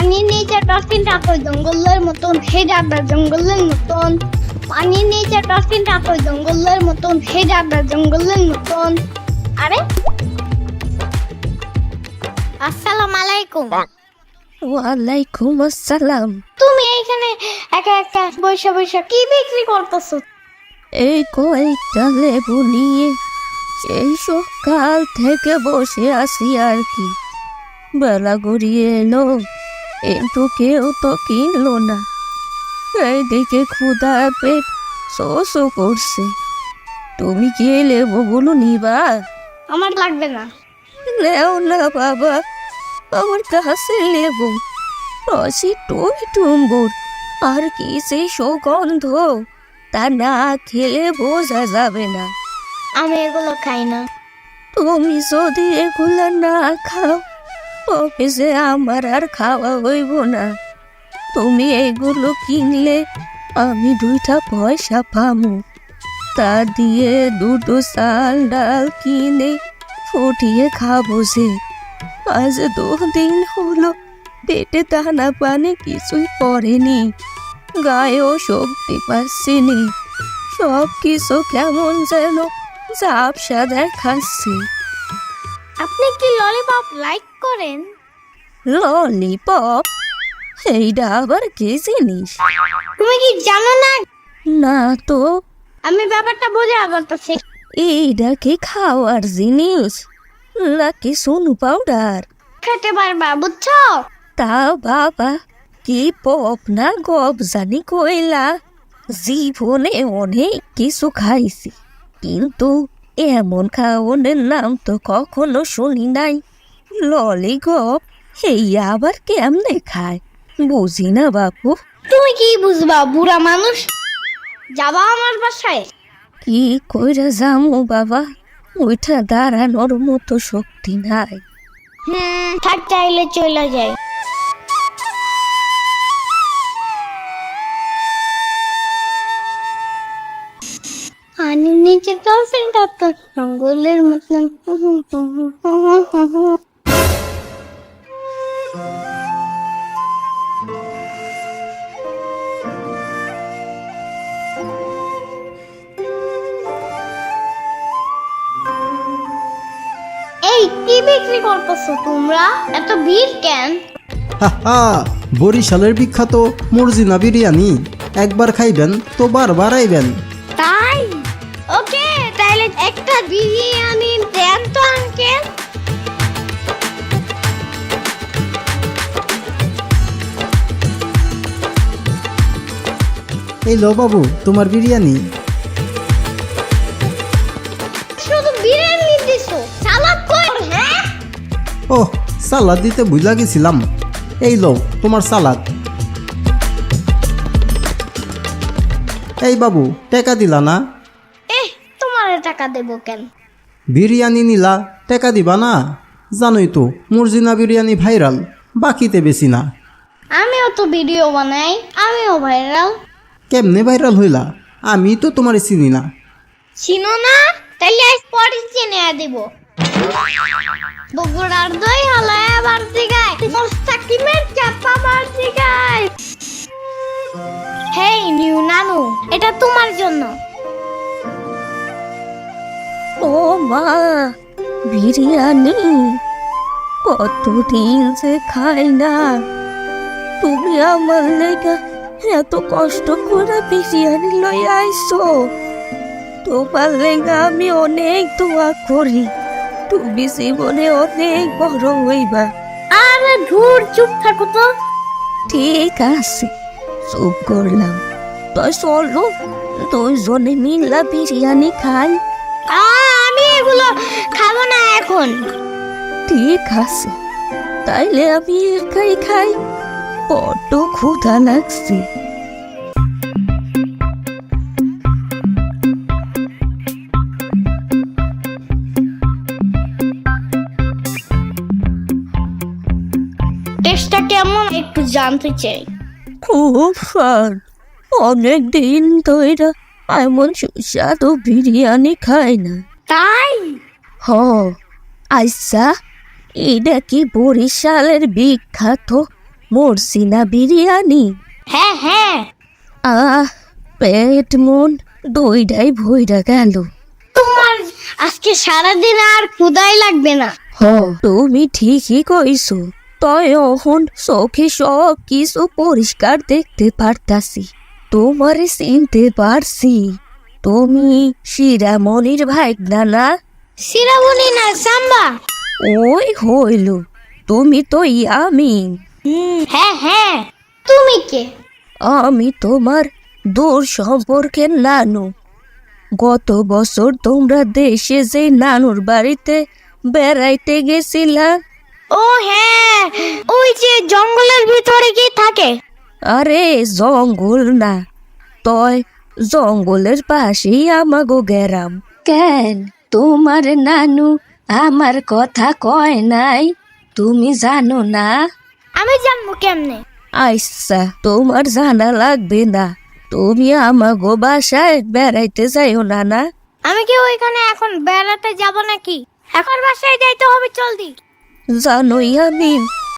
পানির নিচে ডলফিনটা তো জঙ্গলের মতন, হে দাদা জঙ্গলের মতন। পানির নিচে ডলফিনটা তো জঙ্গলের মতন, হে দাদা জঙ্গলের মতন। আরে আসসালামু আলাইকুম। ওয়ালাইকুম আসসালাম। তুমি এইখানে একা একা বসে বসে কি বিক্রি করতেছো? এই কয়েকটা লেবু নিয়ে এই সকাল থেকে বসে আছি আর কি। বেলা গড়িয়ে এলো, কিন্তু কেউ তো কিনলো না। এইদিকে ক্ষুধা পেট শোষও করছে। তুমি কি এই লেবুগুলো নিবা? আমার লাগবে না। নেও না বাবা, আমার কাছে লেবু রসি টুই টুম্বুর আর কি সেই সুগন্ধ, তা না খেলে বোঝা যাবে না। আমি এগুলো খাই না। তুমি যদি এগুলো না খাও তবে যে আমার আর খাওয়া হইব না। তুমি এগুলো কিনলে আমি 2টা পয়সা পামু, তা দিয়ে 2টো চাল ডাল কিনে ফুটিয়ে খাবো। যে আজ 2 দিন হলো পেটে দানা পানি কিছুই পড়েনি, গায়েও শক্তি পাচ্ছিনি। সব কিছু কেমন যেন ঝাপসা দেখাচ্ছে। আপনি কি ললিপপ লাইক করেন? ললিপপ? এইটা আবার কি জিনিস? তুমি কি জানো না? না তো। আমি ব্যাপারটা বোঝা বলতেছি। এইটা কি খাওয়ার জিনিস নাকি সোনু পাউডার? খেতে পারবা, বুঝছো? তা বাবা, কি পপ না গপ জানি কইলা। জীবনে অনেক কিছু খাইছি, কিন্তু এমন খাওয়ানোর নাম তো কখনো শুনি নাই। ললিপপ এই আবার কেমনে খায় বুঝি না বাপু। তুমি কি বুঝবা, বুড়া মানুষ? যাবা আমার বাসায়? কি কইরা যামু বাবা, ওইটা দাঁড়ানোর মতো শক্তি নাই। থাক, চাইলে চলে যায়। পানির নিচে ডলফিনটা তো জঙ্গলের মতন। এই কি বিক্রি করতেছো তোমরা? এত ভিড় কেন? হা, বরিশালের বিখ্যাত মর্জিনা বিরিয়ানি, একবার খাইবেন তো বারবার আইবেন। তাই? ওকে, তাহলে একটা বিরিয়ানি দেন তো আঙ্কেল। এই লো বাবু, তোমার বিরিয়ানি। শুধু বিরিয়ানি দিছো, সালাদ কই? হ্যাঁ, ওহ, সালাদ দিতে ভুলা গেছিলাম। এই লো তোমার সালাদ। এই বাবু, টাকা দিলা না? তোমার টাকা দেবো কেন? বিরিয়ানি নিলা, টাকা দিবা না? জানোই তো মর্জিনা বিরিয়ানি ভাইরাল, বাকিতে বেশি না। আমিও তো ভিডিও বানাই, আমিও ভাইরাল। কেমনে ভাইরাল হইলা? আমি তো তোমারে চিনি না। চিনো না? তাহলে আজ পরে চিনে দেব। বগুড়ার দই হালায় বাড়তি গায়, মোস্তাকিমের চাপা বাড়তি গায়। হেই নিউ নানু, এটা তোমার জন্য। ও মা, বিরিয়ানি কতদিন যে খাই না। তুমি আমার লেগে এত কষ্ট করে বিরিয়ানি লই আইছো। তোমার লেগে আমি অনেক দোয়া করি, তুমি জীবনে অনেক বড় হইবা। আরে ধুর, চুপ থাকো তো। ঠিক আছে, চুপ করলাম। তাই চলো 2জনে মিলা বিরিয়ানি খাই। আমি এগুলো খাবো না এখন। ঠিক আছে, তাইলে আমি একাই খাই, বড্ড ক্ষুধা লাগছে। টেস্টটা কেমন একটু জানতে চাই। খুব স্বাদ, অনেক দিন ধরে এমন সুস্বাদু বিরিয়ানি খাই না। তাই? আচ্ছা, এটা কি বরিশালের বিখ্যাত মরসিনা বিরিয়ানি। হ্যাঁ হ্যাঁ, আহ, পেট মন দুইটাই ভইরা গেল। তোমার আজকে সারাদিন আর ক্ষুধাই লাগবে না। তুমি ঠিকই কইছো, তয় এখন চোখে সব কিছু পরিষ্কার দেখতে পারতাছি। তোমারে চিনতে পারছি, তুমি শিরামণির ভাইগনা না? শিরামণি না, সাম্বা। ওই হইল, তুমি তো ইয়ামিন। হ্যাঁ হ্যাঁ, তুমি কে? আমি তোমার দূর সম্পর্কের নানু। গত বছর তোমরা দেশে যে নানুর বাড়িতে বেড়াইতে গেছিলা। ও হ্যাঁ, ওই যে জঙ্গলের ভিতরে কি থাকে? আরে জঙ্গল না, তয় জঙ্গলের পাশেই আমাগো গ্রাম। কেন তোমার নানু আমার কথা কয় নাই? তুমি জানো না? আমি জানবো কেমনে? আচ্ছা, তোমার জানা লাগবে না। তুমি আমাগো বাসায় বেড়াইতে যাইও না। না, আমি কি ওইখানে এখন বেড়াতে যাব নাকি? এখন বাসায় যাইতে হবে, জলদি। জানোই আমি